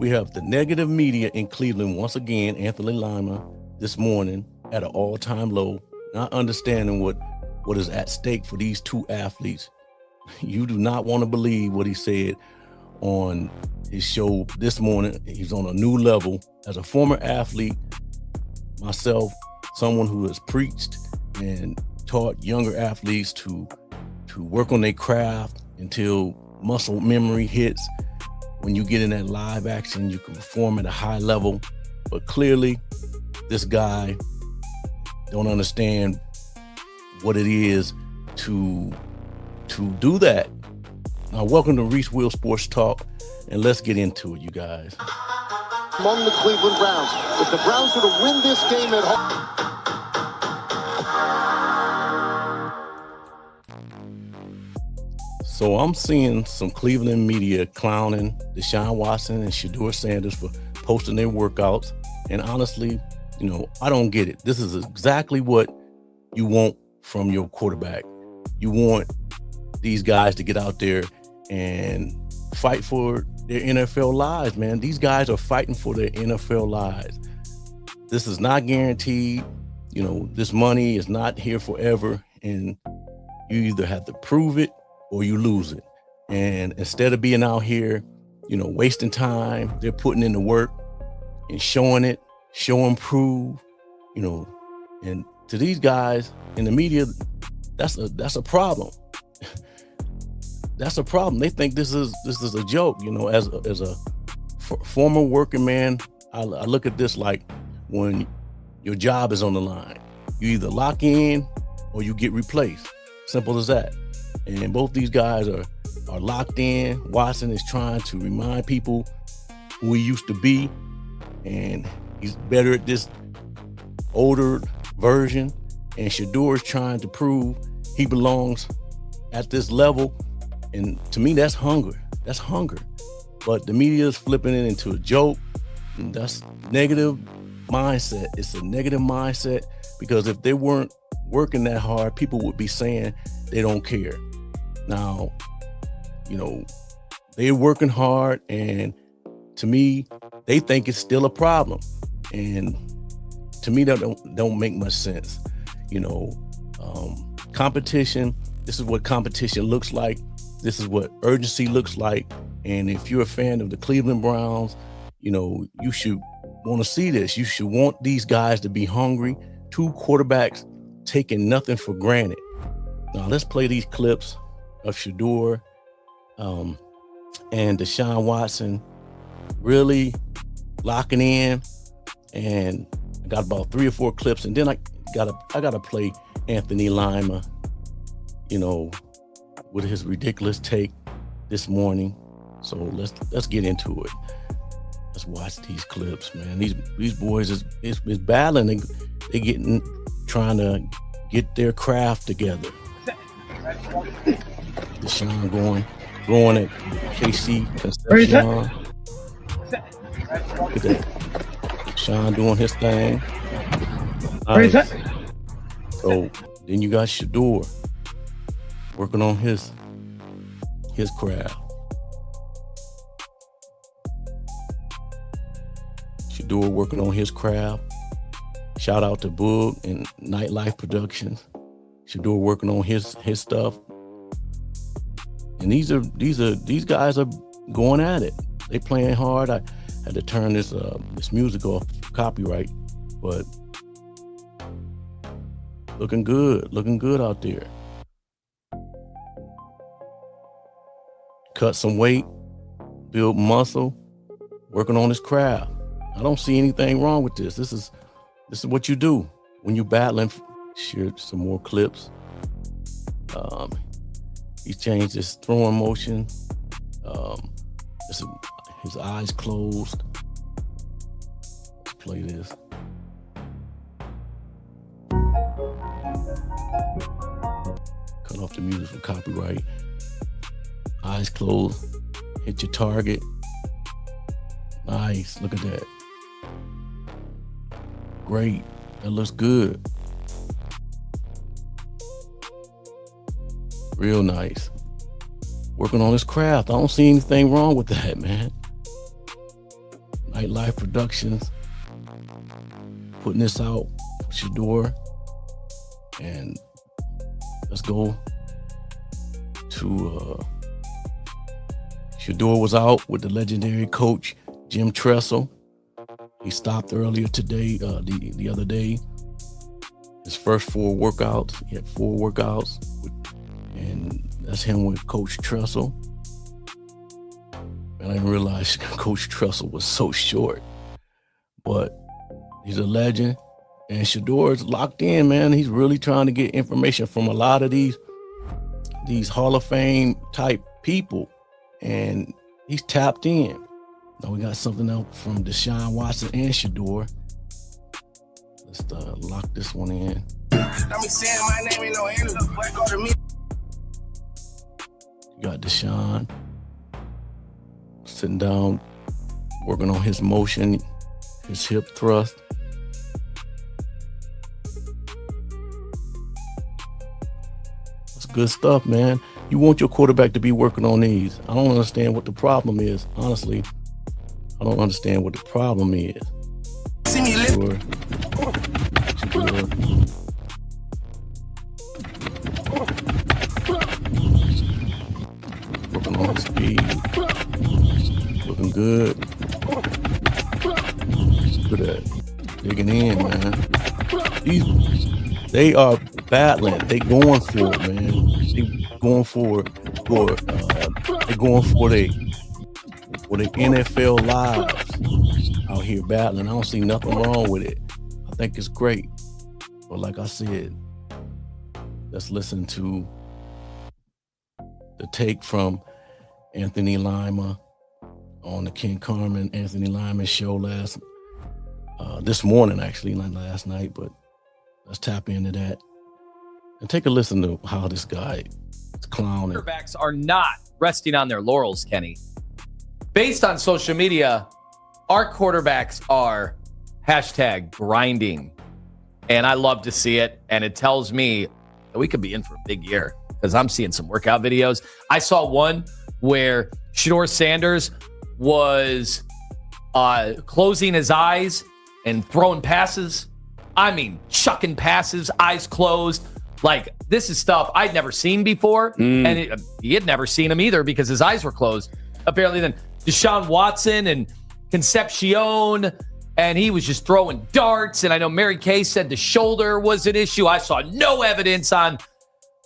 we have the negative media in Cleveland once again. Anthony Lima this morning at an all-time low, not understanding what is at stake for these two athletes. You do not want to believe what he said on his show this morning. He's on a new level. As a former athlete, myself, someone who has preached and taught younger athletes to work on their craft until muscle memory hits. When you get in that live action, you can perform at a high level. But clearly, this guy don't understand what it is to do that. Now, welcome to Reese Will Sports Talk, and let's get into it, you guys. Among the Cleveland Browns, if the Browns were to win this game at home. So I'm seeing some Cleveland media clowning Deshaun Watson and Shedeur Sanders for posting their workouts. And honestly, I don't get it. This is exactly what you want from your quarterback. You want these guys to get out there and fight for their NFL lives, man. These guys are fighting for their NFL lives. This is not guaranteed. This money is not here forever. And you either have to prove it or you lose it. And instead of being out here, wasting time, they're putting in the work and showing it, show and prove, and to these guys in the media, that's a problem. That's a problem. They think this is a joke. As a former working man, I look at this like when your job is on the line. You either lock in or you get replaced. Simple as that. And both these guys are locked in. Watson is trying to remind people who he used to be, and he's better at this older version. And Shedeur is trying to prove he belongs at this level. And to me, that's hunger. That's hunger. But the media is flipping it into a joke. And that's negative mindset. It's a negative mindset because if they weren't working that hard, people would be saying they don't care. Now, they're working hard, and to me, they think it's still a problem. And to me, that don't make much sense. Competition, this is what competition looks like. This is what urgency looks like. And if you're a fan of the Cleveland Browns, you should want to see this. You should want these guys to be hungry. Two quarterbacks taking nothing for granted. Now let's play these clips of Shedeur and Deshaun Watson really locking in. And I got about 3 or 4 clips, and then I gotta play Anthony Lima, with his ridiculous take this morning. So let's get into it. Let's watch these clips, man. These boys is battling. They trying to get their craft together. Deshaun going at KC Concepcion. Look at that. Deshaun doing his thing. Nice. So then you got Shedeur working on his craft. Shedeur working on his craft. Shout out to Boog and Nightlife Productions. Shedeur working on his stuff. And these guys are going at it. They playing hard. I had to turn this music off, copyright, but looking good out there. Cut some weight, build muscle, working on his craft. I don't see anything wrong with this. This is what you do when you battling. Share some more clips. He changed his throwing motion. His eyes closed. Let's play this. Cut off the music for copyright. Eyes closed. Hit your target. Nice. Look at that. Great. That looks good. Real nice. Working on his craft. I don't see anything wrong with that, man. Nightlife Productions putting this out, Shedeur. And let's go to Shedeur was out with the legendary coach Jim Tressel. He stopped earlier today, the other day. His first 4 workouts. He had 4 workouts, and that's him with Coach Tressel. And I didn't realize Coach Tressel was so short, but he's a legend. And Shedeur is locked in, man. He's really trying to get information from a lot of these Hall of Fame type people, and he's tapped in. Now we got something else from Deshaun Watson and Shedeur. Let's lock this one in. You got Deshaun sitting down, working on his motion, his hip thrust. That's good stuff, man. You want your quarterback to be working on these. I don't understand what the problem is. Honestly, I don't understand what the problem is. Sure. Working on his speed. Looking good. Look at that. Digging in, man. They are battling. They going for it, man. They going for it. They going for their NFL lives out here battling. I don't see nothing wrong with it. I think it's great. But like I said, let's listen to the take from Anthony Lima on the Ken Carman, Anthony Lima show this morning, actually, not last night, but let's tap into that and take a listen to how this guy is clowning. Quarterbacks are not resting on their laurels, Kenny. Based on social media, our quarterbacks are #grinding. And I love to see it. And it tells me that we could be in for a big year because I'm seeing some workout videos. I saw one where Shedeur Sanders was closing his eyes and throwing passes. I mean, chucking passes, eyes closed. Like, this is stuff I'd never seen before. And he had never seen him either because his eyes were closed. Apparently then Deshaun Watson and Concepcion, and he was just throwing darts. And I know Mary Kay said the shoulder was an issue. I saw no evidence on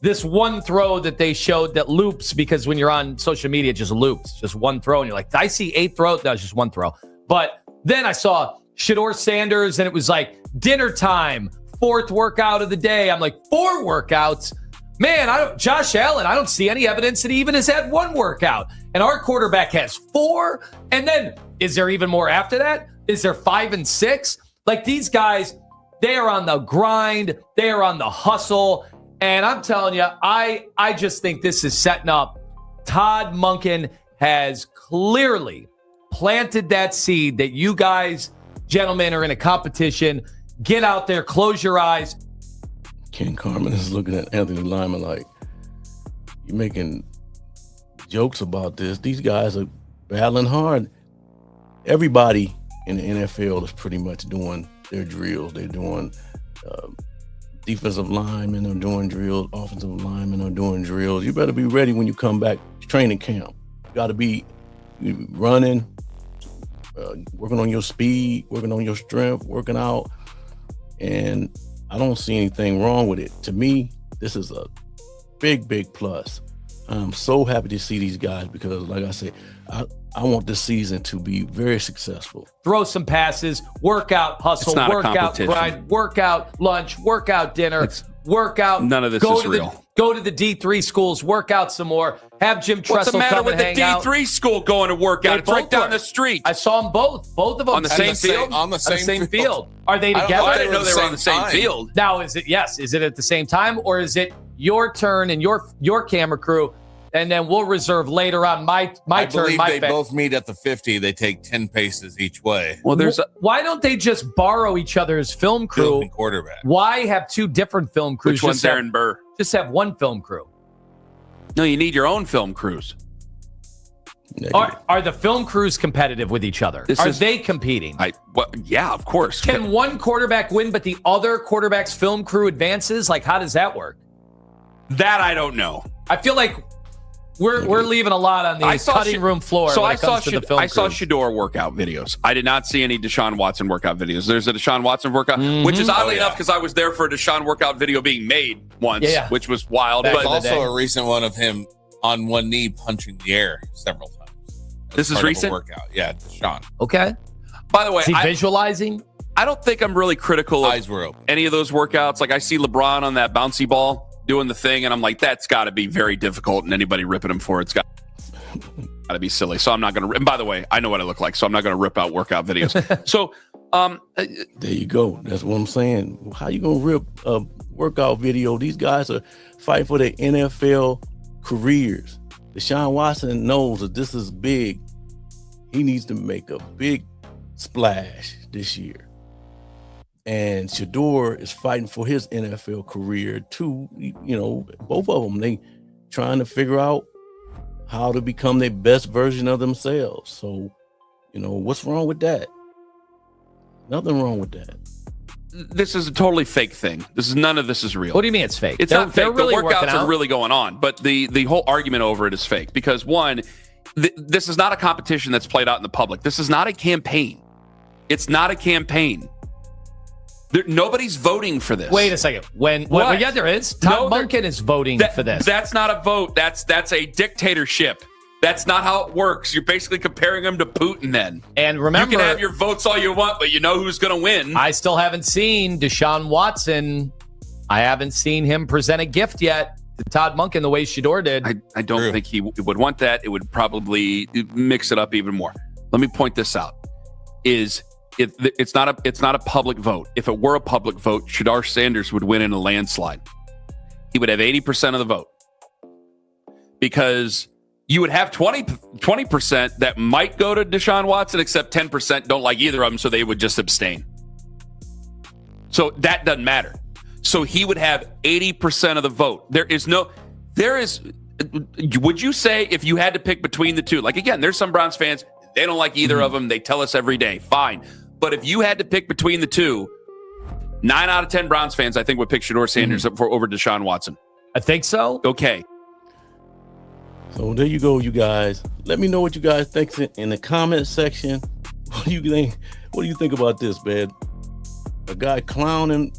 this one throw that they showed that loops, because when you're on social media, it just loops. Just one throw, and you're like, did I see 8 throws? No, it's just one throw. But then I saw Shedeur Sanders, and it was like dinner time, 4th workout of the day. I'm like, 4 workouts? Man, Josh Allen, I don't see any evidence that he even has had 1 workout. And our quarterback has 4. And then is there even more after that? Is there 5 and 6? Like, these guys, they are on the grind. They are on the hustle. And I'm telling you, I just think this is setting up. Todd Monken has clearly planted that seed that you guys, gentlemen, are in a competition. Get out there, close your eyes. Ken Carman is looking at Anthony Lima like, you're making jokes about this. These guys are battling hard. Everybody in the NFL is pretty much doing their drills. They're doing defensive linemen are doing drills. Offensive linemen are doing drills. You better be ready when you come back to training camp. You got to be running, working on your speed, working on your strength, working out. And I don't see anything wrong with it. To me, this is a big, big plus. I'm so happy to see these guys because, like I said, I want this season to be very successful. Throw some passes, workout, hustle, workout, grind, workout, lunch, workout, dinner, workout. None of this is real. Go to the D3 schools, work out some more. Have Jim Tressel come and hang out. What's the matter with the D3 school going to work out? It's right down the street. I saw them both of them. On the same field? On the same field. Are they together? I didn't know they were on the same field. Now, is it at the same time, or is it your turn and your camera crew, and then we'll reserve later on my turn? I believe they both meet at the 50. They take 10 paces each way. Well, why don't they just borrow each other's film crew? Field quarterback. Why have 2 different film crews? Which one's Aaron Burr? Just have one film crew. No, you need your own film crews. Negative. Are the film crews competitive with each other? Are they competing? Yeah, of course. Can one quarterback win, but the other quarterback's film crew advances? Like, how does that work? That I don't know. I feel like we're leaving a lot on the cutting room floor. So when I it comes saw to the film saw crews. Shedeur workout videos. I did not see any Deshaun Watson workout videos. There's a Deshaun Watson workout, which is oddly enough because I was there for a Deshaun workout video being made once, which was wild. Back There's in the also day. a recent one of him on one knee punching the air several times. This is recent? Workout. Yeah, Deshaun. Okay. By the way, Is he visualizing? I don't think I'm really critical of Eyes were open. any of those workouts. Like I see LeBron on that bouncy ball doing the thing, and I'm like, that's got to be very difficult, and anybody ripping him for it's got to be silly. So I'm not going to. And by the way, I know what I look like, so I'm not going to rip out workout videos. So There you go. That's what I'm saying. How you gonna rip a workout video? These guys are fighting for their NFL careers. Deshaun Watson knows that this is big. He needs to make a big splash this year. And Shedeur is fighting for his NFL career too. You know, both of them, they trying to figure out how to become their best version of themselves. So, you know, what's wrong with that? Nothing wrong with that. this is a totally fake thing. None of this is real. What do you mean it's fake? It's not fake. Really the workouts out. are really going on, but the whole argument over it is fake because one, this is not a competition that's played out in the public. This is not a campaign. It's not a campaign. Nobody's voting for this. Wait a second. Well, yeah, there is. Todd Monken is voting for this. That's not a vote. That's a dictatorship. That's not how it works. You're basically comparing him to Putin then. And remember, you can have your votes all you want, but you know who's going to win. I still haven't seen Deshaun Watson. I haven't seen him present a gift yet to Todd Monken the way Shedeur did. I don't think he would want that. It would probably mix it up even more. Let me point this out. It's not a public vote. If it were a public vote, Shedeur Sanders would win in a landslide. He would have 80% of the vote because you would have 20% that might go to Deshaun Watson, except 10% don't like either of them, so they would just abstain. So that doesn't matter. So he would have 80% of the vote. Would you say if you had to pick between the two, like again, there's some Browns fans, they don't like either of them. They tell us every day, fine. But if you had to pick between the two, 9 out of 10 Browns fans, I think, would pick Shedeur Sanders over Deshaun Watson. I think so. Okay. So there you go, you guys. Let me know what you guys think in the comment section. What do you think? What do you think about this, man? A guy clowning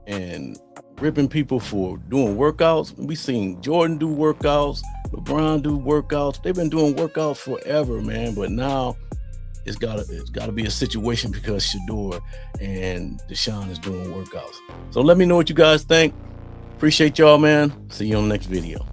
and ripping people for doing workouts. We seen Jordan do workouts, LeBron do workouts. They've been doing workouts forever, man. But now it's gotta be a situation because Shedeur and Deshaun is doing workouts. So let me know what you guys think. Appreciate y'all, man. See you on the next video.